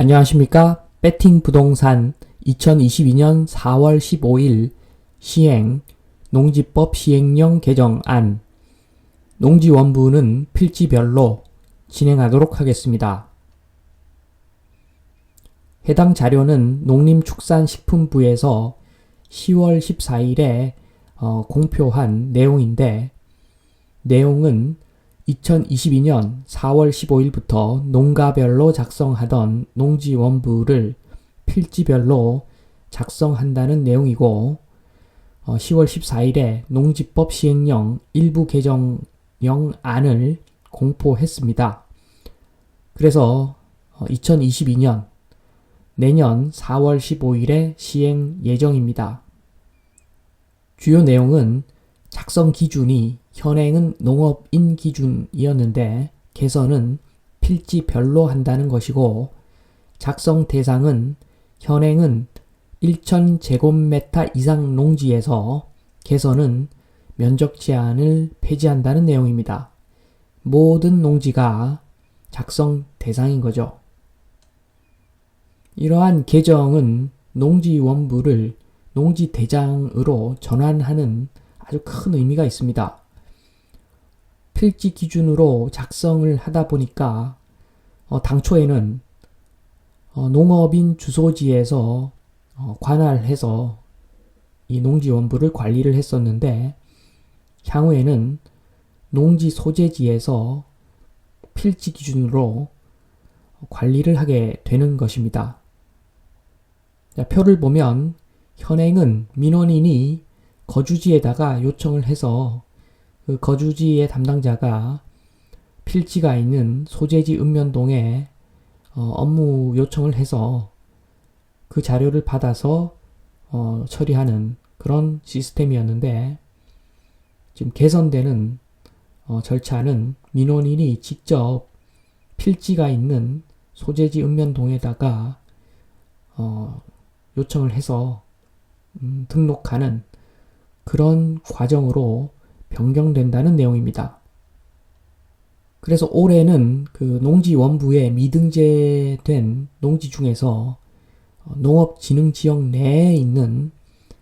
안녕하십니까? 배팅 부동산 2022년 4월 15일 시행 농지법 시행령 개정안 농지원부는 필지별로 진행하도록 하겠습니다. 해당 자료는 농림축산식품부에서 10월 14일에 공표한 내용인데 내용은 2022년 4월 15일부터 농가별로 작성하던 농지원부를 필지별로 작성한다는 내용이고 10월 14일에 농지법 시행령 일부 개정령안을 공포했습니다. 그래서 2022년 내년 4월 15일에 시행 예정입니다. 주요 내용은 작성 기준이 현행은 농업인 기준이었는데 개선은 필지별로 한다는 것이고 작성 대상은 현행은 1,000제곱미터 이상 농지에서 개선은 면적 제한을 폐지한다는 내용입니다. 모든 농지가 작성 대상인 거죠. 이러한 개정은 농지원부를 농지대장으로 전환하는 아주 큰 의미가 있습니다. 필지 기준으로 작성을 하다 보니까 당초에는 농업인 주소지에서 관할해서 이 농지원부를 관리를 했었는데 향후에는 농지 소재지에서 필지 기준으로 관리를 하게 되는 것입니다. 자, 표를 보면 현행은 민원인이 거주지에다가 요청을 해서 그 거주지의 담당자가 필지가 있는 소재지 읍면동에 업무 요청을 해서 그 자료를 받아서 처리하는 그런 시스템이었는데 지금 개선되는 절차는 민원인이 직접 필지가 있는 소재지 읍면동에다가 요청을 해서 등록하는 그런 과정으로 변경된다는 내용입니다. 그래서 올해는 그 농지원부에 미등재된 농지 중에서 농업진흥지역 내에 있는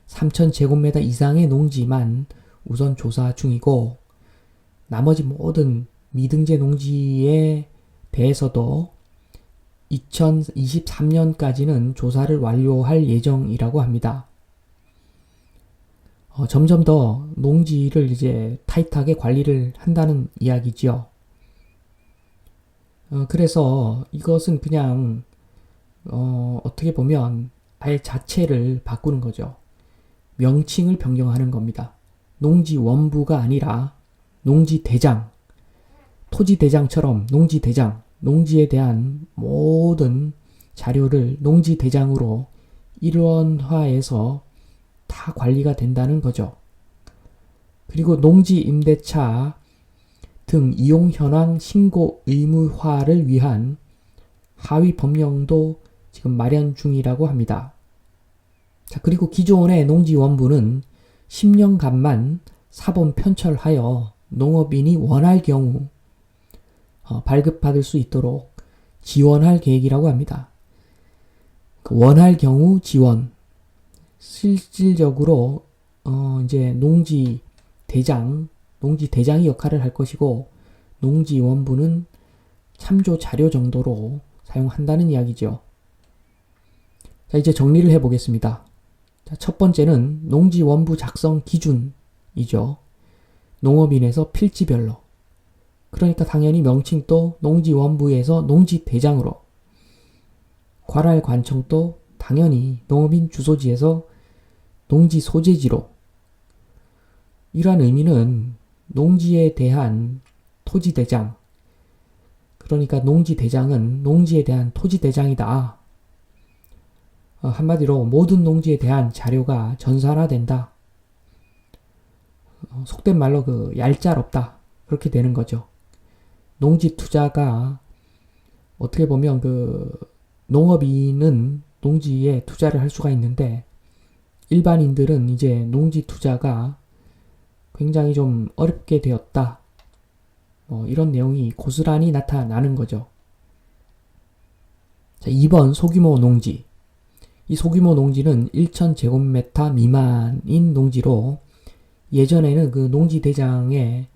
3,000제곱미터 이상의 농지만 우선 조사 중이고 나머지 모든 미등재 농지에 대해서도 2023년까지는 조사를 완료할 예정이라고 합니다. 점점 더 농지를 이제 타이트하게 관리를 한다는 이야기지요. 그래서 이것은 그냥 어떻게 보면 아예 자체를 바꾸는 거죠. 명칭을 변경하는 겁니다. 농지원부가 아니라 농지대장, 토지대장처럼 농지대장, 농지에 대한 모든 자료를 농지대장으로 일원화해서 다 관리가 된다는 거죠. 그리고 농지임대차 등 이용 현황 신고 의무화를 위한 하위 법령도 지금 마련 중이라고 합니다. 자, 그리고 기존의 농지원부는 10년간만 사본 편철하여 농업인이 원할 경우 발급받을 수 있도록 지원할 계획이라고 합니다. 원할 경우 지원. 실질적으로 이제 농지대장이 역할을 할 것이고 농지원부는 참조 자료 정도로 사용한다는 이야기죠. 자, 이제 정리를 해보겠습니다. 자, 첫 번째는 농지원부 작성 기준이죠. 농업인에서 필지별로. 그러니까 당연히 명칭도 농지원부에서 농지대장으로, 관할관청도 당연히 농업인 주소지에서 농지 소재지로. 이러한 의미는 농지에 대한 토지대장, 그러니까 농지대장은 농지에 대한 토지대장이다. 한마디로 모든 농지에 대한 자료가 전산화된다. 속된 말로 얄짤없다. 그렇게 되는 거죠. 농지 투자가 어떻게 보면 농업인은 농지에 투자를 할 수가 있는데 일반인들은 이제 농지 투자가 굉장히 좀 어렵게 되었다. 이런 내용이 고스란히 나타나는 거죠. 자, 2번 소규모 농지. 이 소규모 농지는 1,000제곱미터 미만인 농지로 예전에는 그 농지 대장에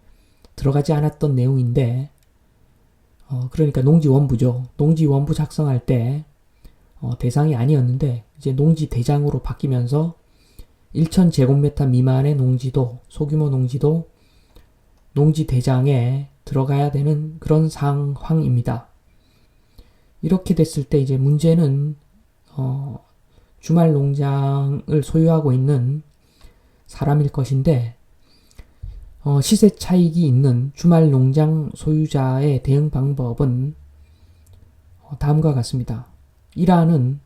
들어가지 않았던 내용인데, 그러니까 농지원부죠. 농지원부 작성할 때 대상이 아니었는데 이제 농지 대장으로 바뀌면서 1,000제곱미터 미만의 농지도, 소규모 농지도 농지 대장에 들어가야 되는 그런 상황입니다. 이렇게 됐을 때 이제 문제는 주말 농장을 소유하고 있는 사람일 것인데, 시세 차익이 있는 주말 농장 소유자의 대응 방법은 다음과 같습니다. 1화는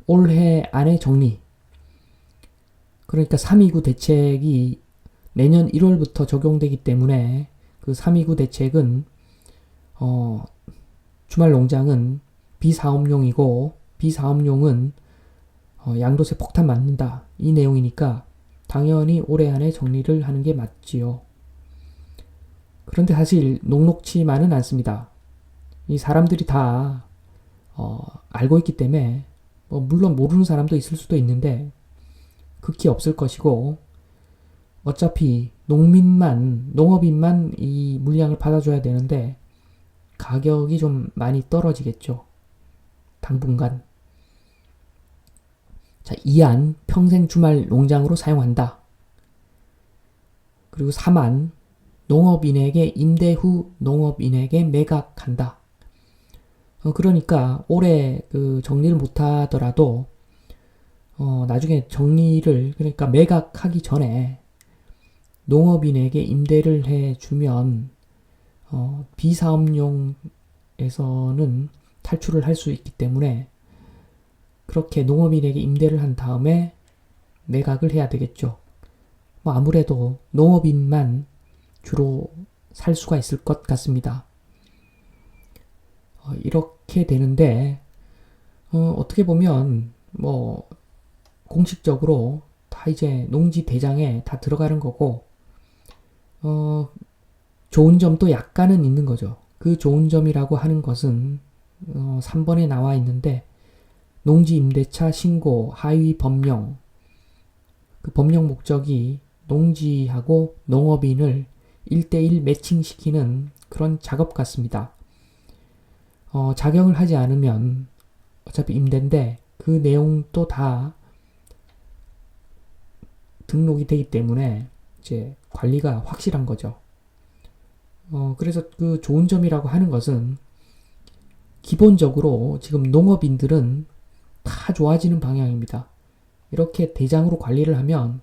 올해 안에 정리. 그러니까 329 대책이 내년 1월부터 적용되기 때문에 그 329 대책은 주말 농장은 비사업용이고 비사업용은 양도세 폭탄 맞는다. 이 내용이니까 당연히 올해 안에 정리를 하는 게 맞지요. 그런데 사실 녹록치만은 않습니다. 이 사람들이 다 알고 있기 때문에 물론 모르는 사람도 있을 수도 있는데 극히 없을 것이고, 어차피 농업인만 이 물량을 받아줘야 되는데 가격이 좀 많이 떨어지겠죠. 당분간. 자, 2안 평생 주말 농장으로 사용한다. 그리고 3안 농업인에게 임대 후 농업인에게 매각한다. 그러니까 올해 그 정리를 못하더라도 나중에 정리를, 그러니까 매각하기 전에 농업인에게 임대를 해주면 비사업용에서는 탈출을 할 수 있기 때문에 그렇게 농업인에게 임대를 한 다음에 매각을 해야 되겠죠. 아무래도 농업인만 주로 살 수가 있을 것 같습니다. 이렇게 되는데 어떻게 보면 공식적으로 다 이제 농지 대장에 다 들어가는 거고, 좋은 점도 약간은 있는 거죠. 그 좋은 점이라고 하는 것은 3번에 나와 있는데, 농지 임대차 신고 하위 법령, 그 법령 목적이 농지하고 농업인을 1대1 매칭시키는 그런 작업 같습니다. 자격을 하지 않으면 어차피 임대인데 그 내용도 다 등록이 되기 때문에 이제 관리가 확실한 거죠. 그래서 그 좋은 점이라고 하는 것은 기본적으로 지금 농업인들은 다 좋아지는 방향입니다. 이렇게 대장으로 관리를 하면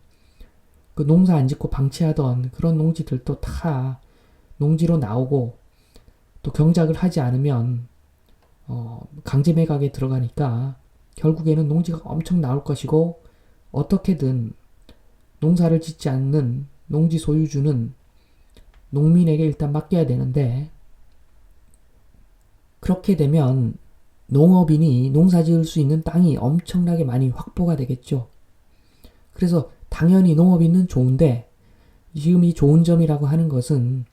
그 농사 안 짓고 방치하던 그런 농지들도 다 농지로 나오고, 또 경작을 하지 않으면 강제 매각에 들어가니까 결국에는 농지가 엄청 나올 것이고, 어떻게든 농사를 짓지 않는 농지 소유주는 농민에게 일단 맡겨야 되는데, 그렇게 되면 농업인이 농사 지을 수 있는 땅이 엄청나게 많이 확보가 되겠죠. 그래서 당연히 농업인은 좋은데, 지금 이 좋은 점이라고 하는 것은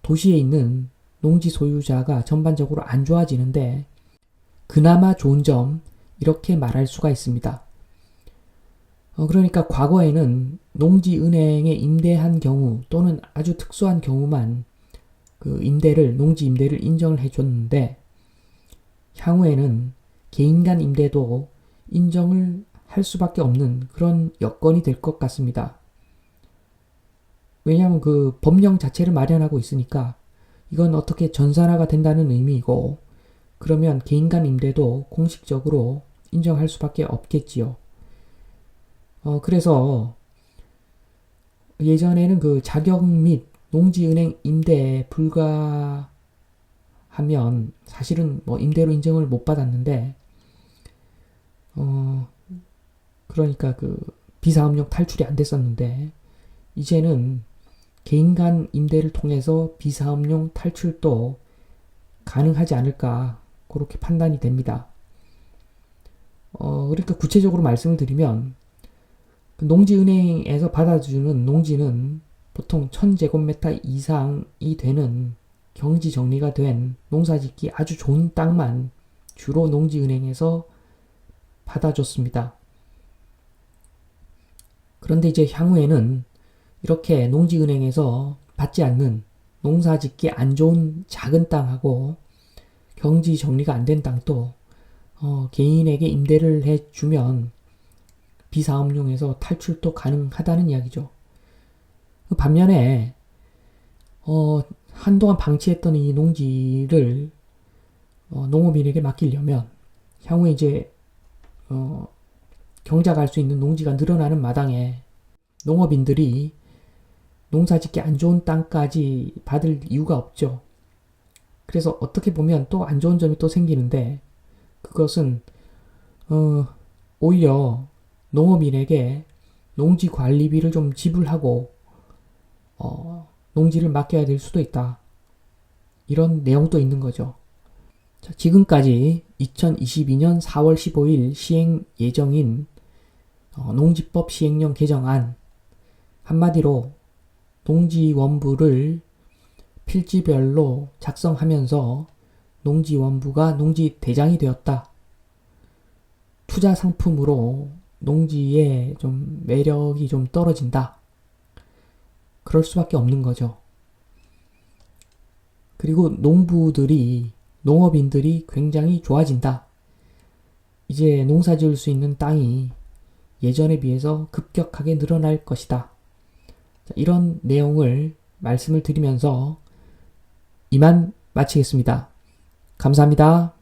도시에 있는 농지 소유자가 전반적으로 안 좋아지는데, 그나마 좋은 점, 이렇게 말할 수가 있습니다. 그러니까 과거에는 농지은행에 임대한 경우 또는 아주 특수한 경우만 그 농지 임대를 인정을 해줬는데, 향후에는 개인 간 임대도 인정을 할 수밖에 없는 그런 여건이 될 것 같습니다. 왜냐하면 그 법령 자체를 마련하고 있으니까 이건 어떻게 전산화가 된다는 의미이고, 그러면 개인 간 임대도 공식적으로 인정할 수밖에 없겠지요. 그래서 예전에는 그 자격 및 농지은행 임대에 불과하면 사실은 임대로 인정을 못 받았는데, 그러니까 그 비사업용 탈출이 안 됐었는데, 이제는 개인 간 임대를 통해서 비사업용 탈출도 가능하지 않을까, 그렇게 판단이 됩니다. 그러니까 구체적으로 말씀을 드리면, 그 농지은행에서 받아주는 농지는 보통 1000제곱미터 이상이 되는 경지 정리가 된 농사짓기 아주 좋은 땅만 주로 농지은행에서 받아줬습니다. 그런데 이제 향후에는 이렇게 농지은행에서 받지 않는 농사짓기 안 좋은 작은 땅하고 경지 정리가 안 된 땅도 개인에게 임대를 해주면 비사업용에서 탈출도 가능하다는 이야기죠. 반면에 한동안 방치했던 이 농지를 농업인에게 맡기려면 향후에 이제 경작할 수 있는 농지가 늘어나는 마당에 농업인들이 농사짓기 안 좋은 땅까지 받을 이유가 없죠. 그래서 어떻게 보면 또 안 좋은 점이 또 생기는데, 그것은 오히려 농업인에게 농지 관리비를 좀 지불하고 농지를 맡겨야 될 수도 있다. 이런 내용도 있는 거죠. 자, 지금까지 2022년 4월 15일 시행 예정인 농지법 시행령 개정안, 한마디로 농지원부를 필지별로 작성하면서 농지원부가 농지대장이 되었다. 투자 상품으로 농지의 좀 매력이 좀 떨어진다. 그럴 수밖에 없는 거죠. 그리고 농업인들이 굉장히 좋아진다. 이제 농사 지을 수 있는 땅이 예전에 비해서 급격하게 늘어날 것이다. 자, 이런 내용을 말씀을 드리면서 이만 마치겠습니다. 감사합니다.